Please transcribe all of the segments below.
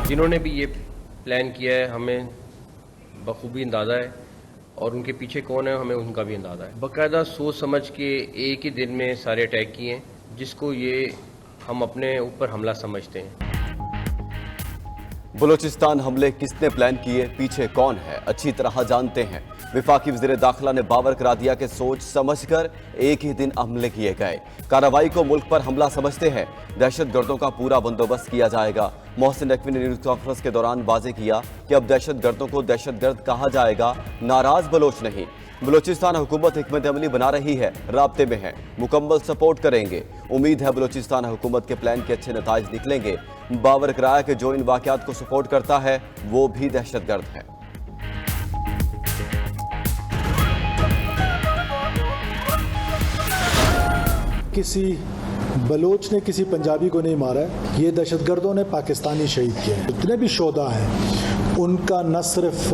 जिन्होंने भी ये प्लान किया है हमें बखूबी अंदाज़ा है और उनके पीछे कौन है हमें उनका भी अंदाज़ा है। बाकायदा सोच समझ के एक ही दिन में सारे अटैक किए हैं, जिसको ये हम अपने ऊपर हमला समझते हैं। बलूचिस्तान हमले किसने प्लान किए, पीछे कौन है, अच्छी तरह जानते हैं। विफाकी वज़ीर दाखिला ने बावर करा दिया कि सोच समझकर एक ही दिन हमले किए गए। कार्रवाई को मुल्क पर हमला समझते हैं। दहशतगर्दों का पूरा बंदोबस्त किया जाएगा। मोहसिन नकवी ने न्यूज़ कॉन्फ्रेंस के दौरान वाजे किया कि अब दहशतगर्दों को दहशतगर्द कहा जाएगा, नाराज बलोच नहीं। बलूचिस्तान हुकूमत हिकमत अमली बना रही है, राब्ते में है, मुकम्मल सपोर्ट करेंगे। उम्मीद है बलूचिस्तान हुकूमत के प्लान के अच्छे नताइज निकलेंगे। बावर कराया कि जो इन वाक़यात को सपोर्ट करता है वो भी दहशतगर्द है। किसी बलोच ने किसी पंजाबी को नहीं मारा है, ये दहशतगर्दों ने पाकिस्तानी शहीद किए हैं। जितने भी शोधा हैं उनका न सिर्फ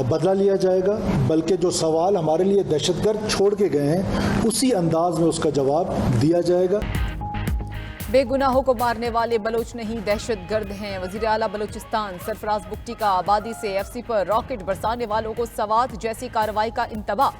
बदला लिया जाएगा, बल्कि जो सवाल हमारे लिए दहशतगर्द छोड़ के गए हैं उसी अंदाज में उसका जवाब दिया जाएगा। बेगुनाहों को मारने वाले बलोच नहीं दहशतगर्द हैं। वजीर आला बलूचिस्तान सरफराज बुगटी का आबादी से एफसी पर रॉकेट बरसाने वालों को सवात जैसी कार्रवाई का इंतबा।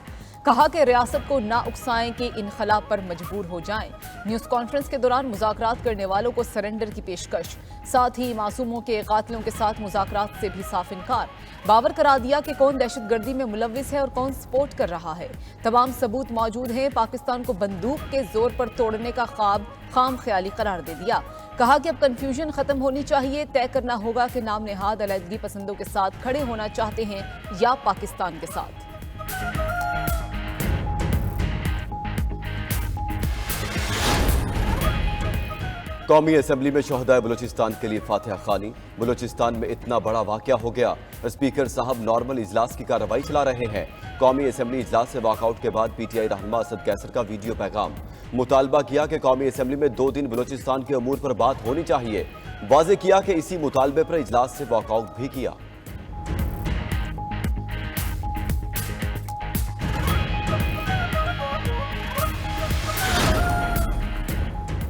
कहा कि रियासत को ना उकसाएं कि इनखलाब पर मजबूर हो जाएं। न्यूज़ कॉन्फ्रेंस के दौरान मुज़ाकरात करने वालों को सरेंडर की पेशकश, साथ ही मासूमों के कातिलों के साथ मुज़ाकरात से भी साफ इनकार। बावर करा दिया कि कौन दहशतगर्दी में मुलविस है और कौन सपोर्ट कर रहा है। तमाम सबूत मौजूद हैं। पाकिस्तान को बंदूक के जोर पर तोड़ने का ख्वाब खाम ख्याली करार दे दिया। कहा कि अब कन्फ्यूजन खत्म होनी चाहिए, तय करना होगा कि नाम नेहाद अलहदगी पसंदों के साथ खड़े होना चाहते हैं या पाकिस्तान के साथ। कौमी असम्बली में शोहदाए बलूचिस्तान के लिए फातिहा खानी। बलूचिस्तान में इतना बड़ा वाकया हो गया, स्पीकर साहब नॉर्मल इजलास की कार्रवाई चला रहे हैं। कौमी असम्बली इजलास से वॉकआउट के बाद पीटीआई रहनुमा असद कैसर का वीडियो पैगाम। मुतालबा किया कि कौमी असम्बली में 2 दिन बलूचिस्तान के अमूर पर बात होनी चाहिए। वाजे किया कि इसी मुतालबे पर इजलास से वॉकआउट भी किया।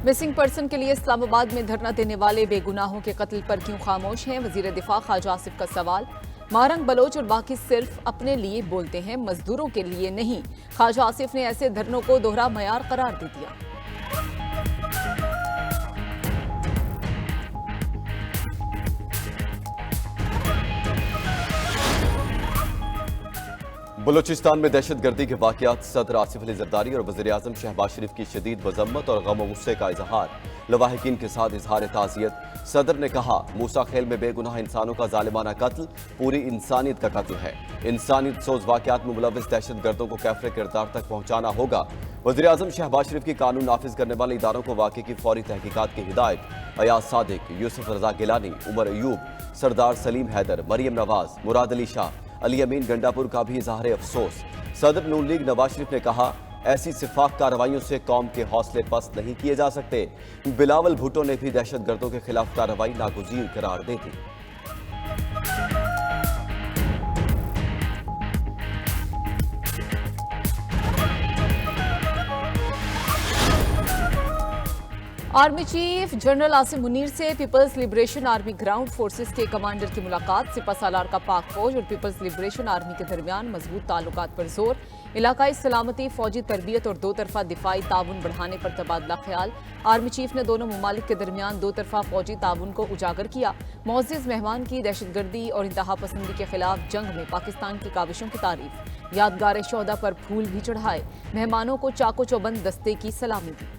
मिसिंग पर्सन के लिए इस्लामाबाद में धरना देने वाले बेगुनाहों के कत्ल पर क्यों खामोश हैं, वजीर दिफा ख्वाजा आसिफ का सवाल। मारंग बलोच और बाकी सिर्फ अपने लिए बोलते हैं, मजदूरों के लिए नहीं। ख्वाजा आसिफ ने ऐसे धरनों को दोहरा मयार करार दे दिया। बलूचिस्तान में दहशतगर्दी के वाकयात, सदर आसिफ अली जरदारी और वज़ीर आज़म शहबाज शरीफ की शदीद मजम्मत और गम और गुस्से का इजहार। लवाहिकीन के साथ इजहार ताज़ियत। सदर ने कहा मूसा खेल में बेगुनाह इंसानों का जालिमाना कत्ल पूरी इंसानियत का कत्ल है। इंसानियत सोज वाकयात में मुलविस दहशतगर्दों को कैफरे किरदार तक पहुँचाना होगा। वज़ीर आज़म शहबाज शरीफ की कानून नाफिज करने वाले इदारों को वाक़े की फौरी तहकीकात की हिदायत। अयाज सादिक, यूसुफ रजा गिलानी, उमर अयूब, सरदार सलीम हैदर, मरियम नवाज, मुराद अली शाह, अली अमीन गंडापुर का भी इजहार अफसोस। सदर नून लीग नवाज शरीफ ने कहा ऐसी सिफाक कार्रवाइयों से कौम के हौसले पस्त नहीं किए जा सकते। बिलावल भुट्टो ने भी दहशतगर्दों के खिलाफ कार्रवाई नागुज़ीर करार दे दी। Army chief general Asim Munir से people's liberation army ground forces के कमांडर की मुलाकात। सिपा सालार का पाक फौज और पीपल्स लिबरेशन आर्मी के दरमियान मजबूत ताल्लुकात पर जोर। इलाकाई सलामती, फौजी तरबियत और 2 तरफा दिफाई ताउन बढ़ाने पर तबादला ख्याल। आर्मी चीफ ने दोनों ममालिक के दरमियान 2 तरफा फौजी ताउन को उजागर किया। मुअज़्ज़िज़ मेहमान की दहशतगर्दी और इंतहा पसंदी के खिलाफ जंग में पाकिस्तान की काविशों की तारीफ। यादगार शोहदा पर फूल भी चढ़ाए। मेहमानों को चाको चौबंद दस्ते की सलामी दी।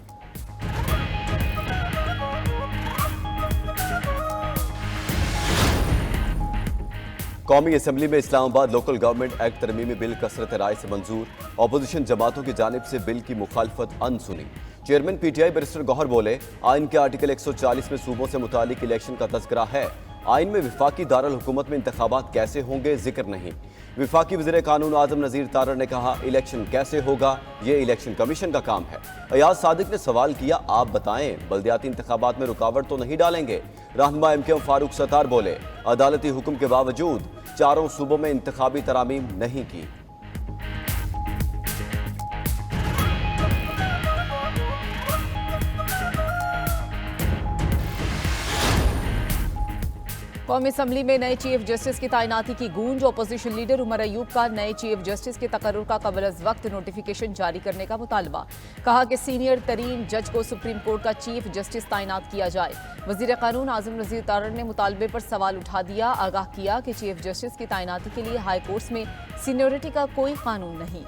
कौमी असम्बली में इस्लामाबाद लोकल गवर्नमेंट एक्ट तरमीमी बिल कसरत राय से मंजूर। अपोजिशन जमातों की जानिब से बिल की मुखालफत अनसुनी। चेयरमैन पीटीआई बैरिस्टर गौहर बोले आइन के आर्टिकल 140 में सूबों से मुतालिक इलेक्शन का तज़किरा है। आइन में विफाकी दारुल हुकूमत में इंतखाबात कैसे होंगे जिक्र नहीं। विफाकी वज़ीर कानून आज़म नज़ीर तारर ने कहा इलेक्शन कैसे होगा ये इलेक्शन कमीशन का काम है। अयाज सादिक ने सवाल किया आप बताएं बल्दियाती इंतखाबात में रुकावट तो नहीं डालेंगे। रहनुमा एमकेएम फारूक सत्तार बोले अदालती हुक्म के बावजूद 4 सूबों में इंतखाबी तरामीम नहीं की। कौमी असम्बली में नए चीफ जस्टिस की तैनाती की गूंज। अपोजिशन लीडर उमर अयूब का नए चीफ जस्टिस के तकर्रुर का कबल अज वक्त नोटिफिकेशन जारी करने का मुतालबा। कहा कि सीनियर तरीन जज को सुप्रीम कोर्ट का चीफ जस्टिस तैनात किया जाए। वजीर कानून आजम नजीर तारड़ ने मुतालबे पर सवाल उठा दिया। आगाह किया कि चीफ जस्टिस की तैनाती के लिए हाई कोर्ट्स में सीनियरिटी का कोई कानून नहीं।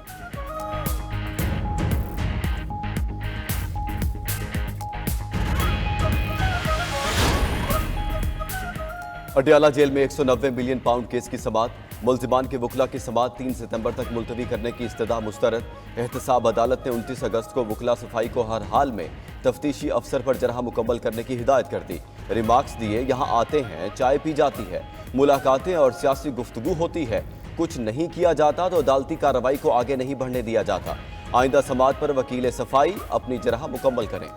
अडयाला जेल में 190 मिलियन पाउंड केस की समाअत। मुल्जिमान के वकला की समाअत 3 सितंबर तक मुलतवी करने की इस्तदा मुस्तरद। एहतसाब अदालत ने 29 अगस्त को वकला सफाई को हर हाल में तफ्तीशी अफसर पर जरहा मुकम्मल करने की हिदायत कर दी। रिमार्क्स दिए, यहाँ आते हैं, चाय पी जाती है, मुलाकातें और सियासी गुफ्तगू होती है, कुछ नहीं किया जाता तो अदालती कार्रवाई को आगे नहीं बढ़ने दिया जाता। आइंदा समाअत पर वकील सफाई अपनी जरहा मुकम्मल करें।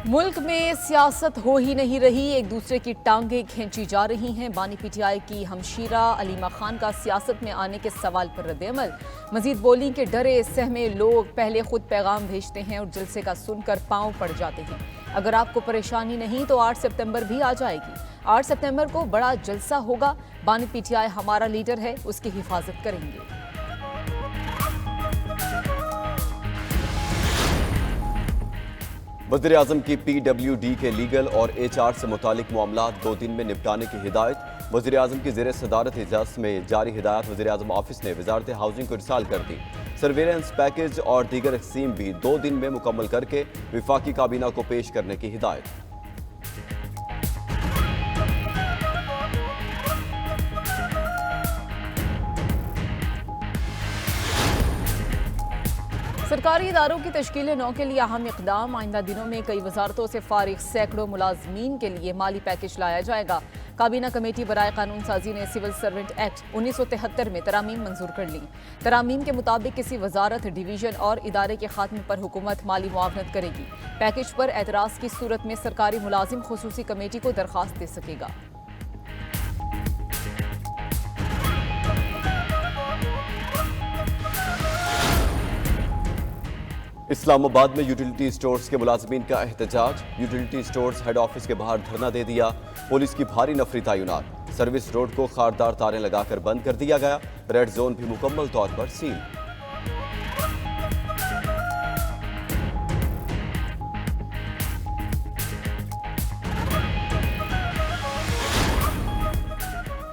मुल्क में सियासत हो ही नहीं रही, एक दूसरे की टांगें खींची जा रही हैं। बानी पीटीआई की हमशीरा अलीमा खान का सियासत में आने के सवाल पर रद्द-ए-अमल। मजीद बोली के डरे सहमे लोग पहले खुद पैगाम भेजते हैं और जलसे का सुनकर पांव पड़ जाते हैं। अगर आपको परेशानी नहीं तो 8 सितंबर भी आ जाएगी। 8 सितंबर को बड़ा जलसा होगा। बानी पीटीआई हमारा लीडर है, उसकी हिफाजत करेंगे। वज़ीर आज़म की PWD के लीगल और HR से मुतालिक मामलात 2 दिन में निपटाने की हिदायत। वज़ीर आज़म की ज़ेर सदारत इजलास में जारी हिदायत वज़ीर आज़म ऑफिस ने वज़ारत हाउसिंग को इरसाल कर दी। सर्वेलेंस पैकेज और दीगर स्कीम भी 2 दिन में मुकम्मल करके विफाकी काबीना को पेश करने की हिदायत। सरकारी इदारों की तश्कील 9 के लिए अहम इकदाम। आइंदा दिनों में कई वजारतों से फारिग सैकड़ों मुलाजमीन के लिए माली पैकेज लाया जाएगा। काबीना कमेटी बराए कानून साजी ने सिविल सर्वेंट एक्ट 1973 में तरामीम मंजूर कर ली। तरामीम के मुताबिक किसी वजारत, डिवीजन और इदारे के खात्मे पर हुकूमत माली मुआवनत करेगी। पैकेज पर एतराज़ की सूरत में सरकारी मुलाजिम खुसूसी कमेटी को दरख्वास्त दे सकेगा। इस्लामाबाद में यूटिलिटी स्टोर्स के मुलाजमीन का एहतजाज। यूटिलिटी स्टोर्स हेड ऑफिस के बाहर धरना दे दिया। पुलिस की भारी नफरी तैनात। सर्विस रोड को खारदार तारें लगाकर बंद कर दिया गया। रेड जोन भी मुकम्मल तौर पर सील।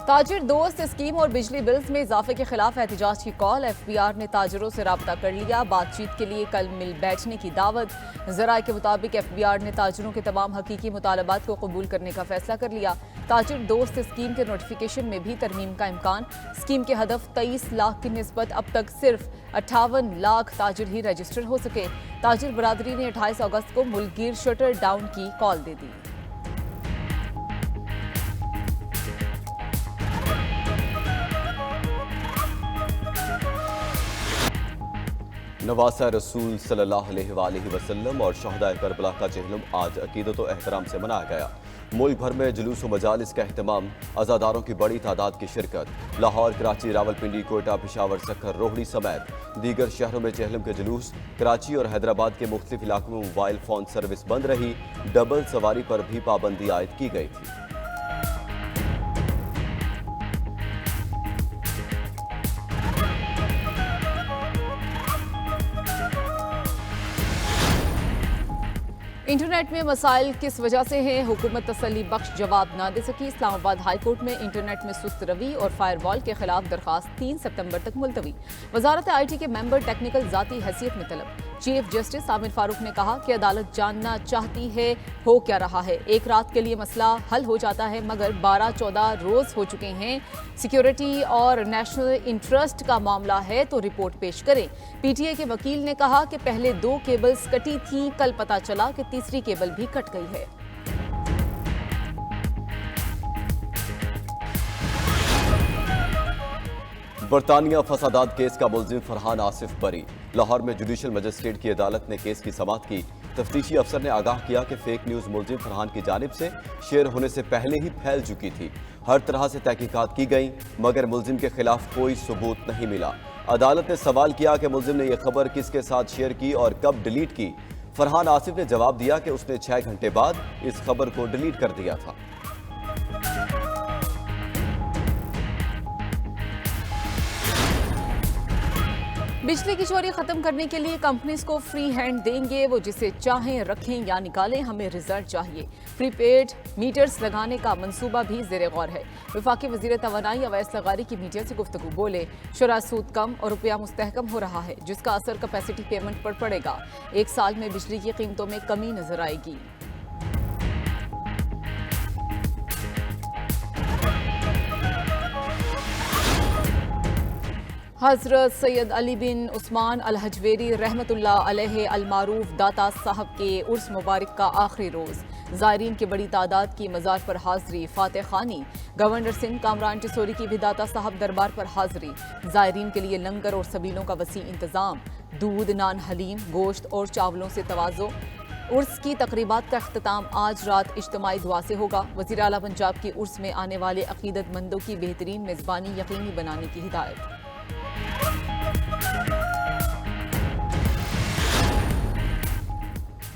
ताजिर दोस्त स्कीम और बिजली बिल्स में इजाफे के खिलाफ एहतजाज की कॉल। FBR ने ताजिरों से राब्ता कर लिया। बातचीत के लिए कल मिल बैठने की दावत। ज़राए के मुताबिक FBR ने ताजिरों के तमाम हकीकी मुतालबात को कबूल करने का फैसला कर लिया। ताजिर दोस्त स्कीम के नोटिफिकेशन में भी तरमीम का इम्कान। स्कीम के हदफ 23 लाख की निस्बत अब तक सिर्फ 58 लाख ताजिर ही रजिस्टर हो सके। ताजिर बरादरी ने 28 अगस्त को मुल्कगीर शटर डाउन की कॉल दे दी। नवासा रसूल सल्लल्लाहु अलैहि वसल्लम और शहदाए करबला का जहलम आज अकीदत व एहतराम से मनाया गया। मुल्क भर में जुलूस व मजालिस का अहतमाम। अज़ादारों की बड़ी तादाद की शिरकत। लाहौर, कराची, रावलपिंडी, कोयटा, पेशावर, सक्खर, रोहड़ी समेत दीगर शहरों में जहलम के जुलूस। कराची और हैदराबाद के मुख्तलिफ इलाकों में मोबाइल फ़ोन सर्विस बंद रही। डबल सवारी पर भी पाबंदी आयद की गई थी। इंटरनेट में मसाइल किस वजह से हैं, हुकूमत तसल्ली बख्श जवाब ना दे सकी। इस्लामाबाद हाई कोर्ट में इंटरनेट में सुस्त रवि और फायरवॉल के खिलाफ दरखास्त 3 सितंबर तक मुलतवी। वजारत IT के मेंबर टेक्निकल जाती हैसियत में तलब। चीफ जस्टिस आमिर फारूक ने कहा कि अदालत जानना चाहती है हो क्या रहा है। एक रात के लिए मसला हल हो जाता है मगर 12-14 रोज हो चुके हैं। सिक्योरिटी और नेशनल इंटरेस्ट का मामला है तो रिपोर्ट पेश करें। PTI के वकील ने कहा कि पहले 2 केबल्स कटी थी, कल पता चला कि तीसरी केबल भी कट गई है। बरतानिया फसादात केस का मुलजिम फरहान आसिफ बरी। लाहौर में जुडिशल मजिस्ट्रेट की अदालत ने केस की समाअत की। तफ्तीशी अफसर ने आगाह किया कि फेक न्यूज़ मुलजिम फरहान की जानिब से शेयर होने से पहले ही फैल चुकी थी। हर तरह से तहकीकात की गई मगर मुलजिम के खिलाफ कोई सबूत नहीं मिला। अदालत ने सवाल किया कि मुल्जिम ने यह खबर किसके साथ शेयर की और कब डिलीट की। फरहान आसिफ ने जवाब दिया कि उसने 6 घंटे बाद इस खबर को डिलीट कर दिया था। बिजली की चोरी खत्म करने के लिए कंपनीज को फ्री हैंड देंगे, वो जिसे चाहें रखें या निकालें, हमें रिजल्ट चाहिए। प्रीपेड मीटर्स लगाने का मंसूबा भी ज़ेर गौर है। वफाकी वज़ीर तवानाई अवैस लगारी की मीडिया से गुफ्तगू बोले, शुरा सूद कम और रुपया मुस्तहकम हो रहा है, जिसका असर कैपेसिटी पेमेंट पर पड़ेगा। 1 साल में बिजली की कीमतों में कमी नजर आएगी। हज़रत सैयद अली बिन उस्मान अल हजवेरी रहमतुल्लाह अलैहि अल मारूफ दाता साहब के उर्स मुबारक का आखिरी रोज़। ज़ायरीन की बड़ी तादाद की मज़ार पर हाज़री, फातह खानी। गवर्नर सिंध कामरान टिसोरी की भी दाता साहब दरबार पर हाज़री। ज़ायरीन के लिए लंगर और सबीलों का वसी इंतज़ाम। दूध, नान, हलीम, गोश्त और चावलों से तवाज़ो। उर्स की तकरीबात का अख्तिताम आज रात इज्तिमाई दुआ से होगा। वज़ीर आला पंजाब की उर्स में आने वाले अकीदतमंदों की बेहतरीन मेज़बानी यकीनी बनाने की हिदायत।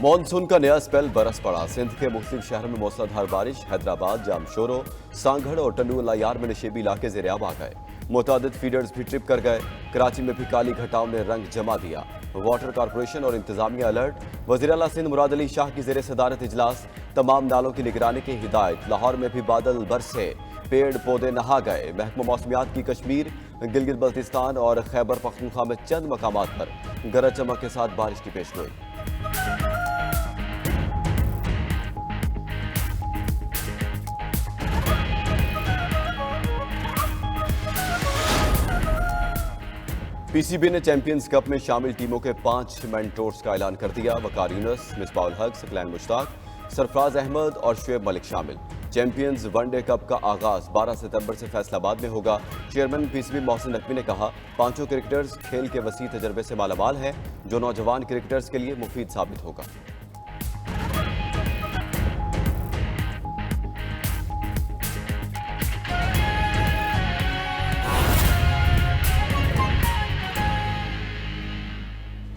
मॉनसून का नया स्पेल बरस पड़ा। सिंध के मुख्तलिफ शहरों में मूसलाधार बारिश। हैदराबाद, जामशोरो, सांगढ़ और टंडू लायार में नशेबी इलाके ज़ेर आब आ गए। मुतादिद फीडर्स भी ट्रिप कर गए। कराची में भी काली घटाओं ने रंग जमा दिया। वाटर कॉरपोरेशन और इंतजामिया अलर्ट। वज़ीर आला सिंध मुराद अली शाह की ज़ेर सदारत इजलास। तमाम नालों की निगरानी की हिदायत। लाहौर में भी बादल बरसे, पेड़ पौधे नहा गए। महकमा मौसमियात की कश्मीर, गिलगित बल्तिस्तान और खैबर पख्तूनख्वा में चंद मकामात पर गरज चमक के साथ बारिश की पेशगोई। पीसीबी ने चैंपियंस कप में शामिल टीमों के 5 मेंटोर्स का ऐलान कर दिया। वकार यूनुस, मिसबाउल हक, सकलैन मुश्ताक, सरफराज अहमद और शुएब मलिक शामिल। चैंपियंस वनडे कप का आगाज 12 सितंबर से फैसलाबाद में होगा। चेयरमैन पीसीबी मोहसिन नकवी ने कहा, 5 क्रिकेटर्स खेल के वसी तजर्बे से मालामाल हैं, जो नौजवान क्रिकेटर्स के लिए मुफीद साबित होगा।